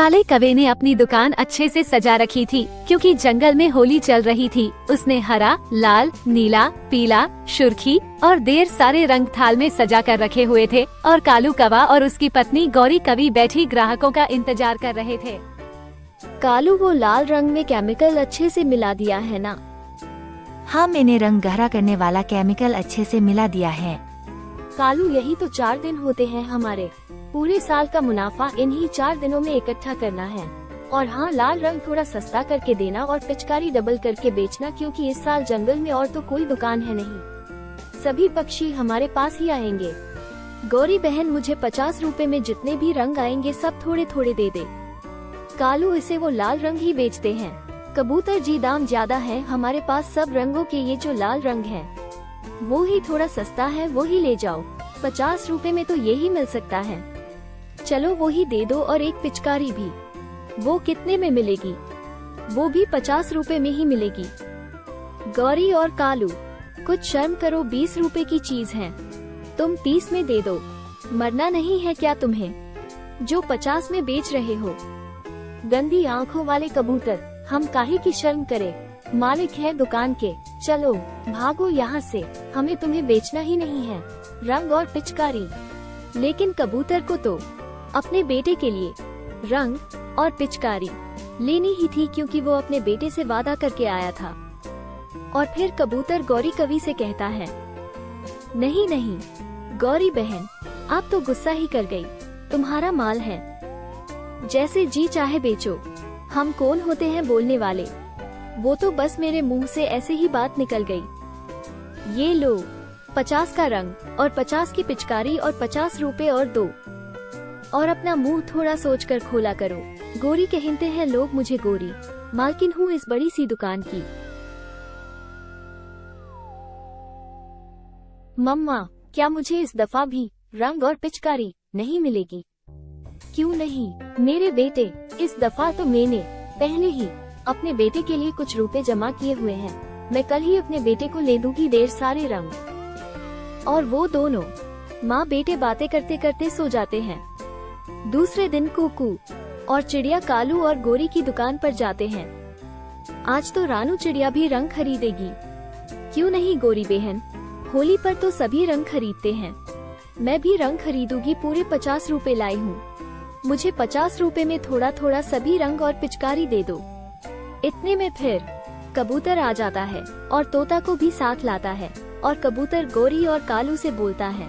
काले कवे ने अपनी दुकान अच्छे से सजा रखी थी क्योंकि जंगल में होली चल रही थी। उसने हरा, लाल, नीला, पीला, सुर्खी और ढेर सारे रंग थाल में सजा कर रखे हुए थे और कालू कवा और उसकी पत्नी गौरी कवि बैठी ग्राहकों का इंतजार कर रहे थे। कालू, वो लाल रंग में केमिकल अच्छे से मिला दिया है ना? हाँ, मैंने रंग गहरा करने वाला केमिकल अच्छे से मिला दिया है। कालू, यही तो 4 दिन होते हैं हमारे। पूरे साल का मुनाफा इन्हीं 4 दिनों में इकट्ठा करना है। और हाँ, लाल रंग थोड़ा सस्ता करके देना और पिचकारी डबल करके बेचना, क्योंकि इस साल जंगल में और तो कोई दुकान है नहीं। सभी पक्षी हमारे पास ही आएंगे। गौरी बहन, मुझे 50 रुपए में जितने भी रंग आएंगे सब थोड़े थोड़े दे दे। कालू, इसे वो लाल रंग ही बेचते हैं। कबूतर जी, दाम ज्यादा है हमारे पास सब रंगों के, ये जो लाल रंग है वो ही थोड़ा सस्ता है, वो ही ले जाओ। 50 रुपए में तो यही मिल सकता है। चलो वो ही दे दो, और एक पिचकारी भी। वो कितने में मिलेगी? वो भी 50 रुपए में ही मिलेगी। गौरी और कालू, कुछ शर्म करो, 20 रुपए की चीज है, तुम 30 में दे दो। मरना नहीं है क्या तुम्हें जो 50 में बेच रहे हो? गंदी आंखों वाले कबूतर, हम काहे की शर्म करे? मालिक है दुकान के, चलो भागो यहाँ से, हमें तुम्हें बेचना ही नहीं है रंग और पिचकारी। लेकिन कबूतर को तो अपने बेटे के लिए रंग और पिचकारी लेनी ही थी, क्योंकि वो अपने बेटे से वादा करके आया था। और फिर कबूतर गौरी कवि से कहता है, नहीं नहीं गौरी बहन, आप तो गुस्सा ही कर गई, तुम्हारा माल है, जैसे जी चाहे बेचो। हम कौन होते हैं बोलने वाले? वो तो बस मेरे मुंह से ऐसे ही बात निकल गई। ये लो 50 का रंग और 50 की पिचकारी और 50 रुपए और दो, और अपना मुंह थोड़ा सोचकर खोला करो। गौरी कहते हैं लोग मुझे, गौरी मालकिन हूँ इस बड़ी सी दुकान की। मम्मा, क्या मुझे इस दफा भी रंग और पिचकारी नहीं मिलेगी? क्यों नहीं मेरे बेटे, इस दफा तो मैंने पहले ही अपने बेटे के लिए कुछ रुपए जमा किए हुए हैं। मैं कल ही अपने बेटे को ले दूंगी ढेर सारे रंग। और वो दोनों माँ बेटे बातें करते करते सो जाते हैं। दूसरे दिन कुकू और चिड़िया कालू और गौरी की दुकान पर जाते हैं। आज तो रानू चिड़िया भी रंग खरीदेगी। क्यों नहीं गौरी बहन, होली पर तो सभी रंग खरीदते हैं। मैं भी रंग खरीदूंगी, पूरे 50 रुपए लाई हूँ। मुझे 50 रुपए में थोड़ा थोड़ा सभी रंग और पिचकारी दे दो। इतने में फिर कबूतर आ जाता है और तोता को भी साथ लाता है, और कबूतर गौरी और कालू से बोलता है,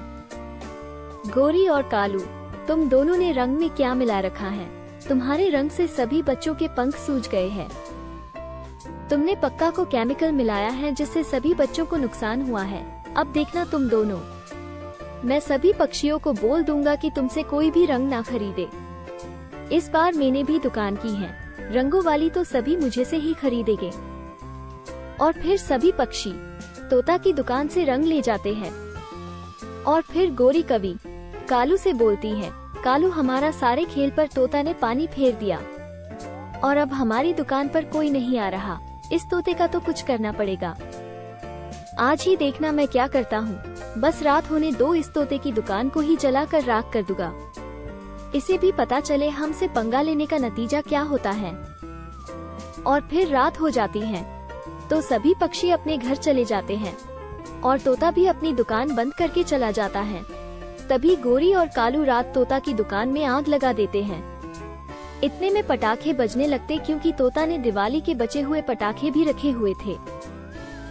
गौरी और कालू, तुम दोनों ने रंग में क्या मिला रखा है? तुम्हारे रंग से सभी बच्चों के पंख सूज गए हैं। तुमने पक्का को केमिकल मिलाया है जिससे सभी बच्चों को नुकसान हुआ है। अब देखना तुम दोनों, मैं सभी पक्षियों को बोल दूंगा कि तुमसे कोई भी रंग ना खरीदे। इस बार मैंने भी दुकान की है, रंगों वाली तो सभी मुझे से ही खरीदेंगे। और फिर सभी पक्षी तोता की दुकान से रंग ले जाते हैं। और फिर गौरी कवि कालू से बोलती है, कालू, हमारा सारे खेल पर तोता ने पानी फेर दिया और अब हमारी दुकान पर कोई नहीं आ रहा। इस तोते का तो कुछ करना पड़ेगा। आज ही देखना मैं क्या करता हूँ। बस रात होने दो, इस तोते की दुकान को ही जलाकर राख कर दूंगा। इसे भी पता चले हमसे पंगा लेने का नतीजा क्या होता है। और फिर रात हो जाती है तो सभी पक्षी अपने घर चले जाते हैं और तोता भी अपनी दुकान बंद करके चला जाता है। तभी गौरी और कालू रात तोता की दुकान में आग लगा देते हैं। इतने में पटाखे बजने लगते, क्योंकि तोता ने दिवाली के बचे हुए पटाखे भी रखे हुए थे।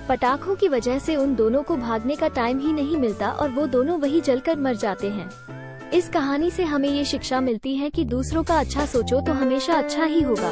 पटाखों की वजह से उन दोनों को भागने का टाइम ही नहीं मिलता और वो दोनों वही जलकर मर जाते हैं। इस कहानी से हमें ये शिक्षा मिलती है कि दूसरों का अच्छा सोचो तो हमेशा अच्छा ही होगा।